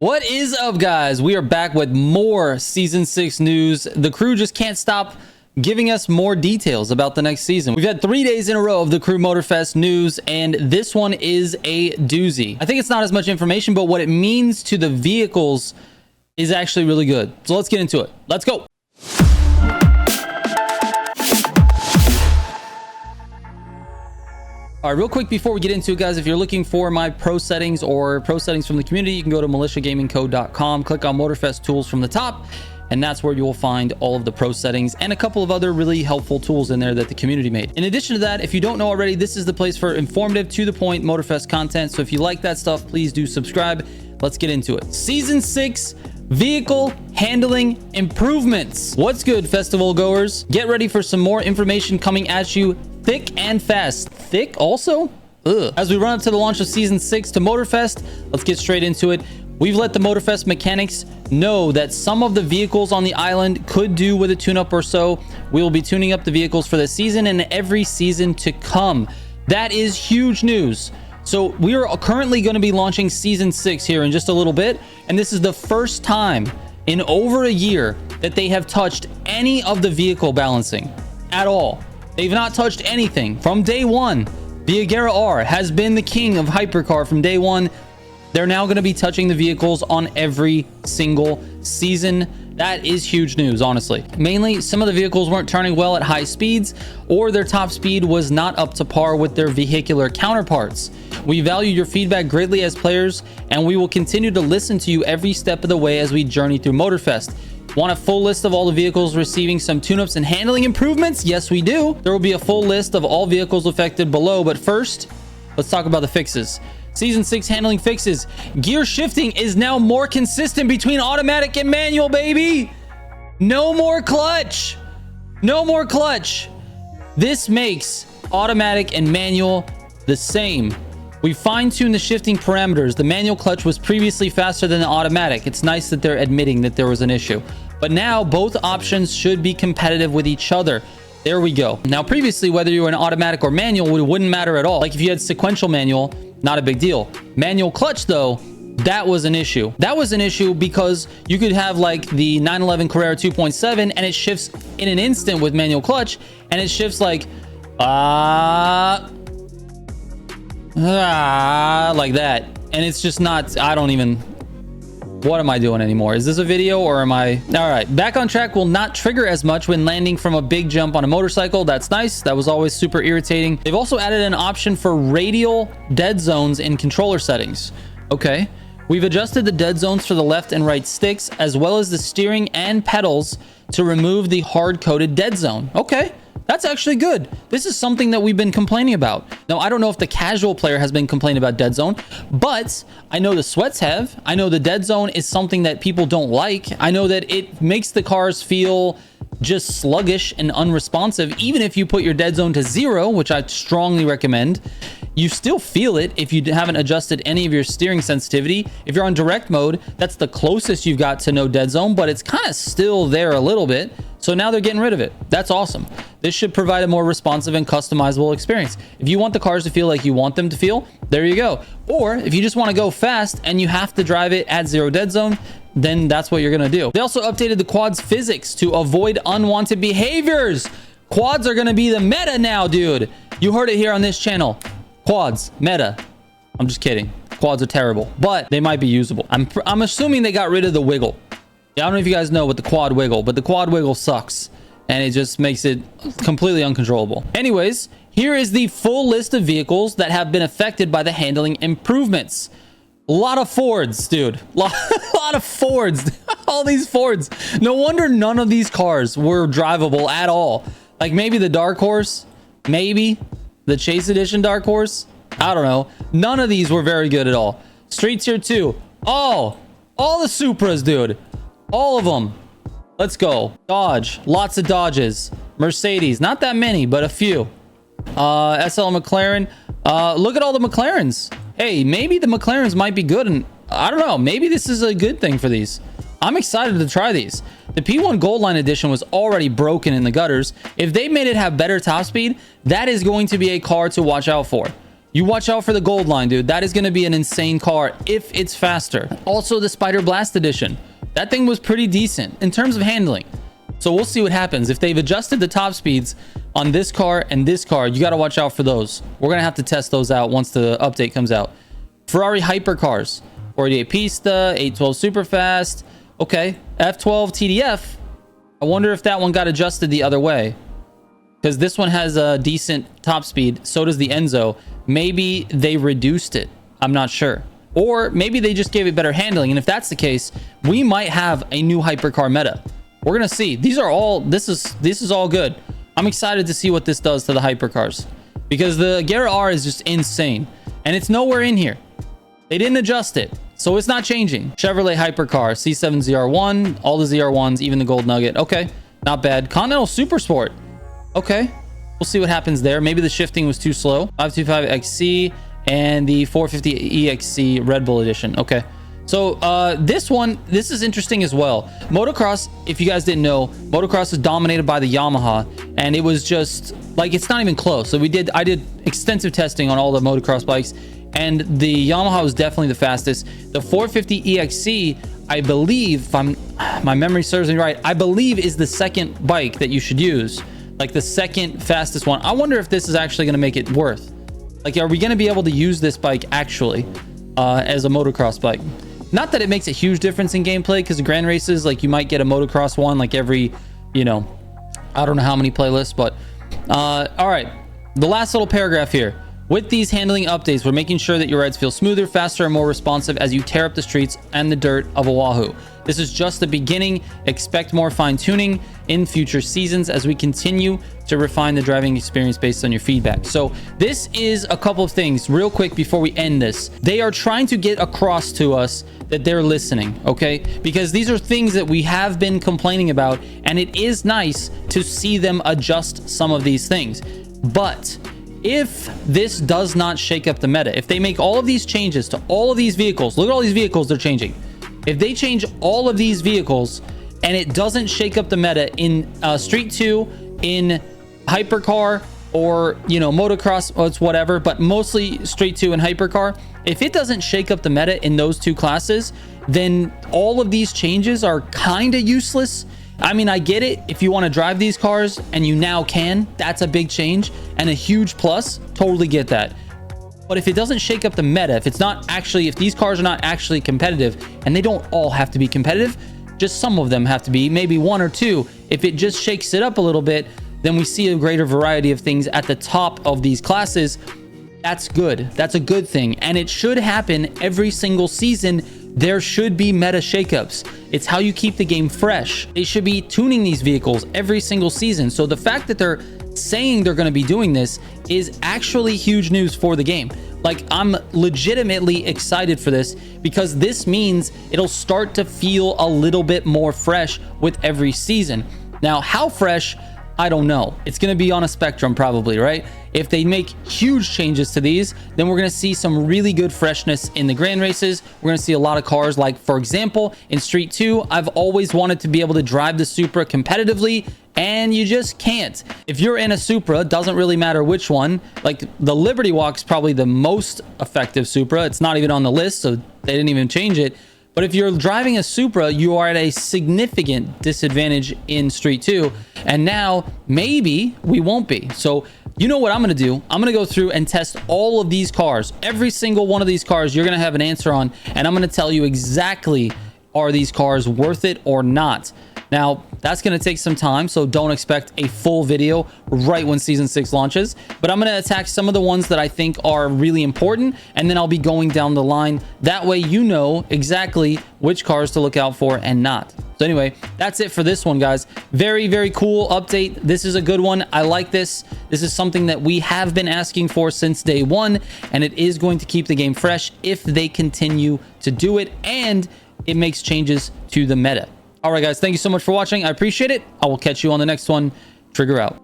What is up, guys? We are back with more season 6 news. The crew just can't stop giving us more details about the next season. We've had 3 days in a row of the Crew Motorfest news, and this one is a doozy. I think it's not as much information, but what it means to the vehicles is actually really good. So let's get into it. Let's go. All right, real quick before we get into it, guys, if you're looking for my pro settings or pro settings from the community, you can go to militiagamingco.com, click on Motorfest tools from the top, and that's where you will find all of the pro settings and a couple of other really helpful tools in there that the community made. In addition to that, if you don't know already, this is the place for informative, to the point Motorfest content. So if you like that stuff, please do subscribe. Let's get into it. Season 6 vehicle handling improvements. What's good, festival goers? Get ready for some more information coming at you thick and fast. Thick also? Ugh. As we run up to the launch of season 6 to Motorfest, let's get straight into it. We've let the Motorfest mechanics know that some of the vehicles on the island could do with a tune-up or so. We will be tuning up the vehicles for this season and every season to come. That is huge news. So we are currently going to be launching season 6 here in just a little bit, and this is the first time in over a year that they have touched any of the vehicle balancing at all. They've not touched anything from day one. The Agera R has been the king of hypercar from day one. They're now going to be touching the vehicles on every single season. That is huge news, honestly. Mainly, some of the vehicles weren't turning well at high speeds, or their top speed was not up to par with their vehicular counterparts. We value your feedback greatly as players, and we will continue to listen to you every step of the way as we journey through Motorfest. Want a full list of all the vehicles receiving some tune-ups and handling improvements? Yes, we do. There will be a full list of all vehicles affected below, but first, let's talk about the fixes. Season 6 handling fixes. Gear shifting is now more consistent between automatic and manual, baby. No more clutch. No more clutch. This makes automatic and manual the same. We fine-tuned the shifting parameters. The manual clutch was previously faster than the automatic. It's nice that they're admitting that there was an issue. But now both options should be competitive with each other. There we go. Now, previously, whether you were an automatic or manual, it wouldn't matter at all. Like if you had sequential manual, not a big deal. Manual clutch, though, that was an issue. That was an issue because you could have like the 911 Carrera 2.7 and it shifts in an instant with manual clutch, and it shifts like like that, and it's just not, I don't even, what am I doing anymore? Is this a video or am I all right? Back on track will not trigger as much when landing from a big jump on a motorcycle. That's nice. That was always super irritating. They've also added an option for radial dead zones in controller settings. Okay, we've adjusted the dead zones for the left and right sticks, as well as the steering and pedals, to remove the hard-coded dead zone. Okay, that's actually good. This is something that we've been complaining about. Now, I don't know if the casual player has been complaining about dead zone, but I know the sweats have. I know the dead zone is something that people don't like. I know that it makes the cars feel just sluggish and unresponsive. Even if you put your dead zone to 0, which I strongly recommend, you still feel it if you haven't adjusted any of your steering sensitivity. If you're on direct mode, that's the closest you've got to no dead zone, but it's kind of still there a little bit. So now they're getting rid of it. That's awesome. This should provide a more responsive and customizable experience. If you want the cars to feel like you want them to feel, there you go. Or if you just want to go fast and you have to drive it at 0 dead zone, then that's what you're going to do. They also updated the quad's physics to avoid unwanted behaviors. Quads are going to be the meta now, dude. You heard it here on this channel. Quads, meta. I'm just kidding. Quads are terrible, but they might be usable. I'm assuming they got rid of the wiggle. Yeah, I don't know if you guys know what the quad wiggle, but the quad wiggle sucks, and it just makes it completely uncontrollable. Anyways, here is the full list of vehicles that have been affected by the handling improvements. A lot of Fords, dude. A lot of Fords. All these Fords. No wonder none of these cars were drivable at all. Like maybe the Dark Horse, maybe the Chase Edition Dark Horse. I don't know. None of these were very good at all. Street Tier 2. Oh, all the Supras, dude. All of them. Let's go. Dodge. Lots of Dodges. Mercedes. Not that many, but a few. SL McLaren. Look at all the McLarens. Hey, maybe the McLarens might be good, and I don't know. Maybe this is a good thing for these. I'm excited to try these. The P1 Gold Line Edition was already broken in the gutters. If they made it have better top speed, that is going to be a car to watch out for. You watch out for the gold line, dude. That is going to be an insane car if it's faster. Also, the Spider Blast Edition. That thing was pretty decent in terms of handling. So we'll see what happens. If they've adjusted the top speeds on this car and this car, you got to watch out for those. We're going to have to test those out once the update comes out. Ferrari hypercars. 48 Pista, 812 Superfast. Okay. F12 TDF. I wonder if that one got adjusted the other way. Because this one has a decent top speed. So does the Enzo. Maybe they reduced it. I'm not sure. Or maybe they just gave it better handling. And if that's the case, we might have a new hypercar meta. We're going to see. These are all, this is all good. I'm excited to see what this does to the hypercars. Because the Gara R is just insane. And it's nowhere in here. They didn't adjust it. So it's not changing. Chevrolet hypercar, C7 ZR1, all the ZR1s, even the Gold Nugget. Okay, not bad. Continental Supersport. Okay, we'll see what happens there. Maybe the shifting was too slow. 525 XC and the 450 EXC Red Bull edition. Okay, so this is interesting as well. Motocross, if you guys didn't know, motocross is dominated by the Yamaha, and it was just like, it's not even close. So I did extensive testing on all the motocross bikes, and the Yamaha was definitely the fastest. The 450 EXC, I believe, if my memory serves me right, I believe is the second bike that you should use. Like the second fastest one. I wonder if this is actually going to make it worth. Like, are we going to be able to use this bike actually as a motocross bike? Not that it makes a huge difference in gameplay, because the grand races, like, you might get a motocross one like every, you know, I don't know how many playlists, but all right. The last little paragraph here. With these handling updates, we're making sure that your rides feel smoother, faster, and more responsive as you tear up the streets and the dirt of Oahu. This is just the beginning. Expect more fine-tuning in future seasons as we continue to refine the driving experience based on your feedback. So this is a couple of things real quick before we end this. They are trying to get across to us that they're listening, okay? Because these are things that we have been complaining about, and it is nice to see them adjust some of these things. But if this does not shake up the meta, if they make all of these changes to all of these vehicles, look at all these vehicles they're changing. If they change all of these vehicles and it doesn't shake up the meta in Street 2, in Hypercar, or, you know, Motocross, or it's whatever, but mostly Street 2 and Hypercar, if it doesn't shake up the meta in those two classes, then all of these changes are kind of useless. I mean, I get it. If you want to drive these cars and you now can, that's a big change and a huge plus. Totally get that. But if it doesn't shake up the meta, if these cars are not actually competitive, and they don't all have to be competitive, just some of them have to be, maybe one or two. If it just shakes it up a little bit, then we see a greater variety of things at the top of these classes. That's good. That's a good thing. And it should happen every single season. There should be meta shakeups. It's how you keep the game fresh. They should be tuning these vehicles every single season. So the fact that they're saying they're going to be doing this is actually huge news for the game. Like, I'm legitimately excited for this, because this means it'll start to feel a little bit more fresh with every season. Now, how fresh? I don't know. It's going to be on a spectrum probably, right? If they make huge changes to these, then we're going to see some really good freshness in the grand races. We're going to see a lot of cars, like, for example, in Street 2, I've always wanted to be able to drive the Supra competitively, and you just can't. If you're in a Supra, doesn't really matter which one. Like, the Liberty Walk's probably the most effective Supra. It's not even on the list, so they didn't even change it. But if you're driving a Supra, you are at a significant disadvantage in Street 2. And now, maybe we won't be. So, you know what I'm going to do? I'm going to go through and test all of these cars. Every single one of these cars you're going to have an answer on. And I'm going to tell you exactly, are these cars worth it or not? Now, that's going to take some time, so don't expect a full video right when Season 6 launches. But I'm going to attack some of the ones that I think are really important, and then I'll be going down the line. That way you know exactly which cars to look out for and not. So anyway, that's it for this one, guys. Very, very cool update. This is a good one. I like this. This is something that we have been asking for since day one, and it is going to keep the game fresh if they continue to do it, and it makes changes to the meta. All right, guys, thank you so much for watching. I appreciate it. I will catch you on the next one. Trigger out.